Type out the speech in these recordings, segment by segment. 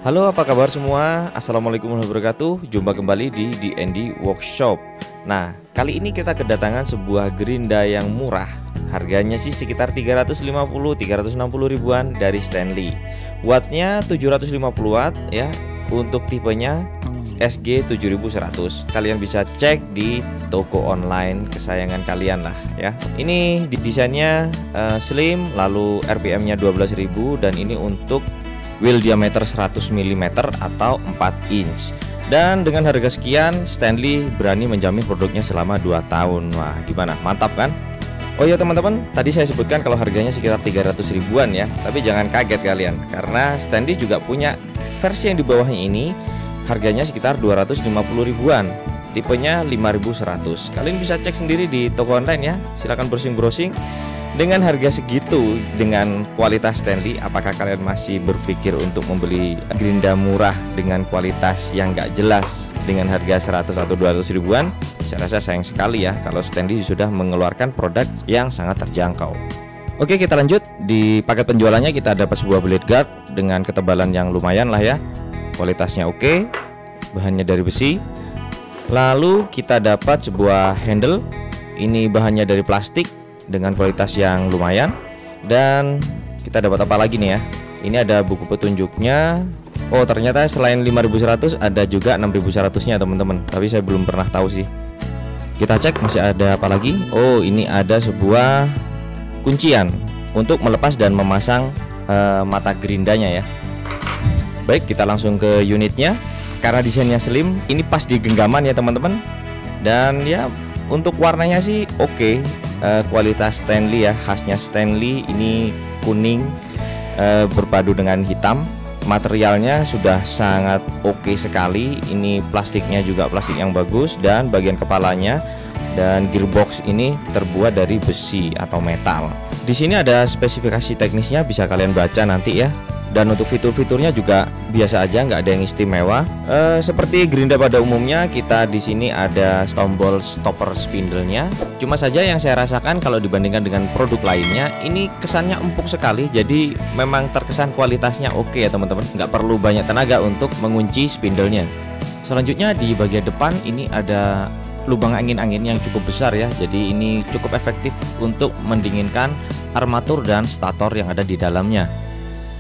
Halo, apa kabar semua? Assalamualaikum warahmatullahi wabarakatuh. Jumpa kembali di DND Workshop. Nah, kali ini kita kedatangan sebuah gerinda yang murah. Harganya sih sekitar 350-360 ribuan dari Stanley. Wattnya 750 watt ya. Untuk tipenya SG 7100. Kalian bisa cek di toko online kesayangan kalian lah ya. Ini desainnya slim, lalu RPM-nya 12.000 dan ini untuk wheel diameter 100 mm atau 4 inch. Dan dengan harga sekian, Stanley berani menjamin produknya selama 2 tahun. Wah, gimana? Mantap kan? Oh ya teman-teman, tadi saya sebutkan kalau harganya sekitar 300 ribuan ya. Tapi jangan kaget kalian, karena Stanley juga punya versi yang di bawahnya ini. Harganya sekitar 250 ribuan. Tipenya 5100. Kalian bisa cek sendiri di toko online ya. Silahkan browsing-browsing. Dengan harga segitu, dengan kualitas Stanley, apakah kalian masih berpikir untuk membeli gerinda murah dengan kualitas yang gak jelas dengan harga 100 atau 200 ribuan? Saya rasa sayang sekali ya kalau Stanley sudah mengeluarkan produk yang sangat terjangkau. Oke, kita lanjut. Di paket penjualannya kita dapat sebuah blade guard dengan ketebalan yang lumayan lah ya. Kualitasnya oke, bahannya dari besi. Lalu kita dapat sebuah handle. Ini bahannya dari plastik dengan kualitas yang lumayan. Dan kita dapat apa lagi nih ya? Ini ada buku petunjuknya. Oh, ternyata selain 5100 ada juga 6100 nya teman-teman. Tapi saya belum pernah tahu sih. Kita cek masih ada apa lagi. Oh, ini ada sebuah kuncian untuk melepas dan memasang mata gerindanya ya. Baik, kita langsung ke unitnya. Karena desainnya slim, ini pas di genggaman ya teman-teman. Dan ya untuk warnanya sih oke. Kualitas Stanley ya, khasnya Stanley. Ini kuning berpadu dengan hitam. Materialnya sudah sangat oke sekali. Ini plastiknya juga plastik yang bagus. Dan bagian kepalanya dan gearbox ini terbuat dari besi atau metal. Di sini ada spesifikasi teknisnya, bisa kalian baca nanti ya. Dan untuk fitur-fiturnya juga biasa aja, nggak ada yang istimewa. Seperti gerinda pada umumnya, kita di sini ada tombol stopper spindle-nya. Cuma saja yang saya rasakan kalau dibandingkan dengan produk lainnya, ini kesannya empuk sekali. Jadi memang terkesan kualitasnya oke ya teman-teman. Nggak perlu banyak tenaga untuk mengunci spindle-nya. Selanjutnya di bagian depan ini ada lubang angin-angin yang cukup besar ya. Jadi ini cukup efektif untuk mendinginkan armatur dan stator yang ada di dalamnya.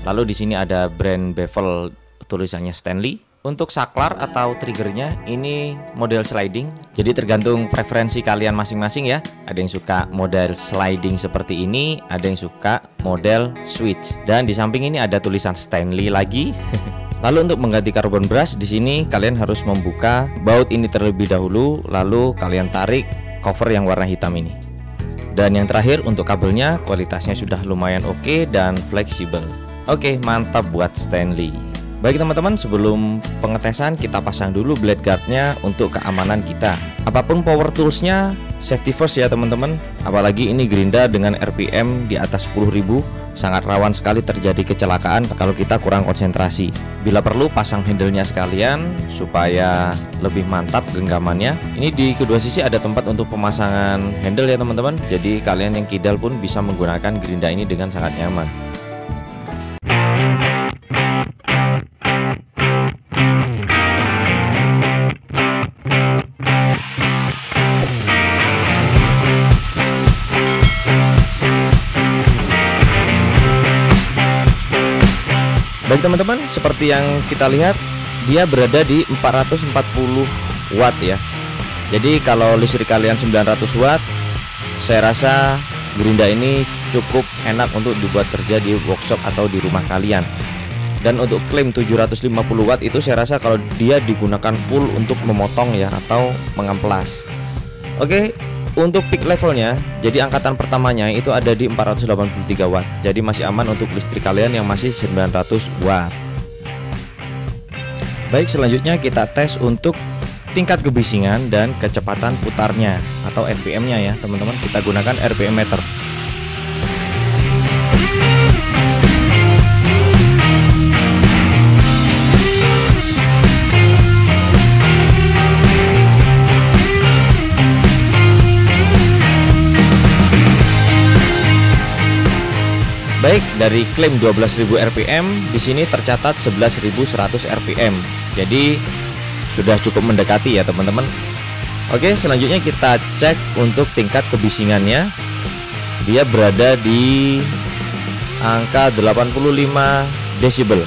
Lalu di sini ada brand bevel tulisannya Stanley. Untuk saklar atau triggernya ini model sliding. Jadi tergantung preferensi kalian masing-masing ya. Ada yang suka model sliding seperti ini, ada yang suka model switch. Dan di samping ini ada tulisan Stanley lagi. Lalu untuk mengganti carbon brush di sini kalian harus membuka baut ini terlebih dahulu, lalu kalian tarik cover yang warna hitam ini. Dan yang terakhir untuk kabelnya, kualitasnya sudah lumayan oke dan fleksibel. Oke, mantap buat Stanley. Baik teman-teman, sebelum pengetesan kita pasang dulu blade guardnya untuk keamanan kita. Apapun power toolsnya, safety first ya teman-teman. Apalagi ini gerinda dengan RPM di atas 10.000, sangat rawan sekali terjadi kecelakaan kalau kita kurang konsentrasi. Bila perlu pasang handle-nya sekalian supaya lebih mantap genggamannya. Ini di kedua sisi ada tempat untuk pemasangan handle ya teman-teman. Jadi kalian yang kidal pun bisa menggunakan gerinda ini dengan sangat nyaman. Baik teman-teman, seperti yang kita lihat, dia berada di 440 watt ya. Jadi kalau listrik kalian 900 watt, saya rasa gerinda ini cukup enak untuk dibuat kerja di workshop atau di rumah kalian. Dan untuk klaim 750 watt itu saya rasa kalau dia digunakan full untuk memotong ya atau mengamplas. Oke. Untuk peak levelnya, jadi angkatan pertamanya itu ada di 483 watt. Jadi masih aman untuk listrik kalian yang masih 900 watt. Baik, selanjutnya kita tes untuk tingkat kebisingan dan kecepatan putarnya atau RPM-nya ya teman-teman. Kita gunakan RPM meter. Baik, dari klaim 12.000 rpm di sini tercatat 11.100 rpm. Jadi sudah cukup mendekati ya teman-teman. Oke, selanjutnya kita cek untuk tingkat kebisingannya. Dia berada di angka 85 desibel.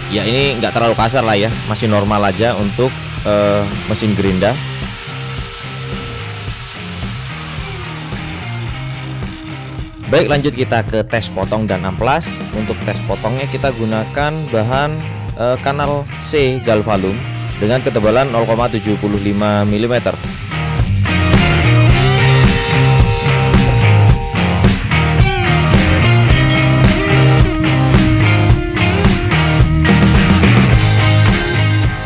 Ya, ini nggak terlalu kasar lah ya, masih normal aja untuk mesin gerinda. Baik, lanjut kita ke tes potong dan amplas. Untuk tes potongnya kita gunakan bahan kanal C galvalum dengan ketebalan 0,75 mm.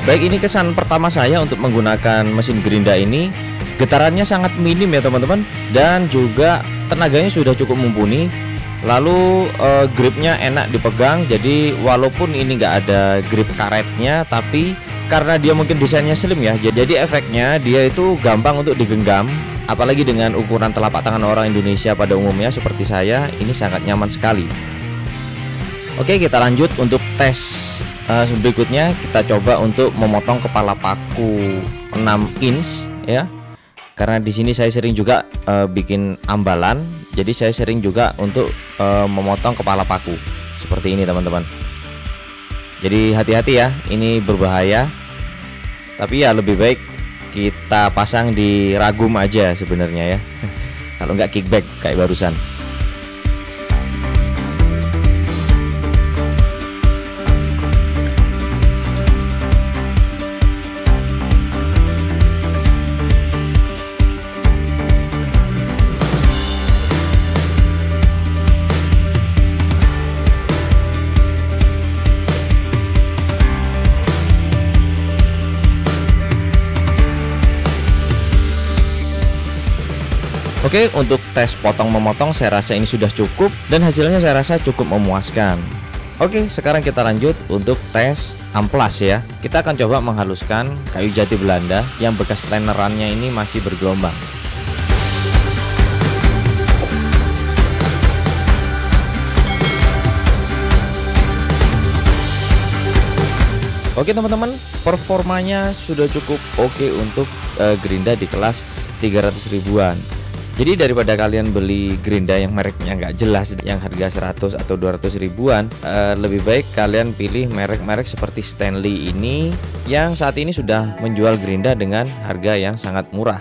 Baik, ini kesan pertama saya untuk menggunakan mesin gerinda ini. Getarannya sangat minim ya teman-teman, dan juga tenaganya sudah cukup mumpuni. Lalu gripnya enak dipegang. Jadi walaupun ini nggak ada grip karetnya, tapi karena dia mungkin desainnya slim ya, jadi efeknya dia itu gampang untuk digenggam. Apalagi dengan ukuran telapak tangan orang Indonesia pada umumnya seperti saya, ini sangat nyaman sekali. Oke, kita lanjut untuk tes berikutnya. Kita coba untuk memotong kepala paku 6 inch ya. Karena di sini saya sering juga bikin ambalan, jadi saya sering juga untuk memotong kepala paku seperti ini teman-teman. Jadi hati-hati ya, ini berbahaya. Tapi ya lebih baik kita pasang di ragum aja sebenarnya ya. Kalau nggak kickback kayak barusan. Oke, untuk tes potong memotong saya rasa ini sudah cukup, dan hasilnya saya rasa cukup memuaskan. Oke, sekarang kita lanjut untuk tes amplas ya. Kita akan coba menghaluskan kayu jati Belanda yang bekas planerannya ini masih bergelombang. Oke teman-teman, performanya sudah cukup oke untuk gerinda di kelas 300 ribuan. Jadi daripada kalian beli gerinda yang mereknya nggak jelas, yang harga 100 atau 200 ribuan, lebih baik kalian pilih merek-merek seperti Stanley ini yang saat ini sudah menjual gerinda dengan harga yang sangat murah.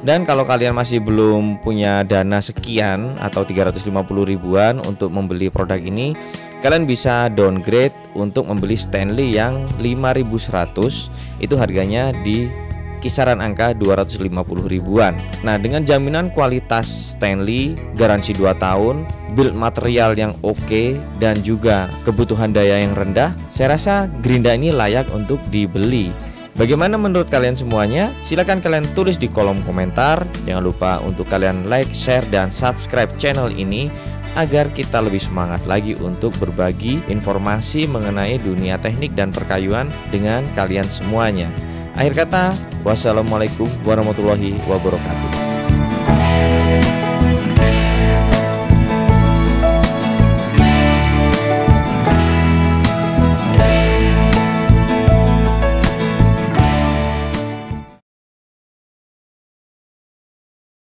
Dan kalau kalian masih belum punya dana sekian atau 350 ribuan untuk membeli produk ini, kalian bisa downgrade untuk membeli Stanley yang 5100, itu harganya di kisaran angka 250 ribuan. Nah, dengan jaminan kualitas Stanley, garansi 2 tahun, build material yang oke, dan juga kebutuhan daya yang rendah, saya rasa gerinda ini layak untuk dibeli. Bagaimana menurut kalian semuanya? Silahkan kalian tulis di kolom komentar. Jangan lupa untuk kalian like, share, dan subscribe channel ini agar kita lebih semangat lagi untuk berbagi informasi mengenai dunia teknik dan perkayuan dengan kalian semuanya. Akhir kata, wassalamualaikum warahmatullahi wabarakatuh.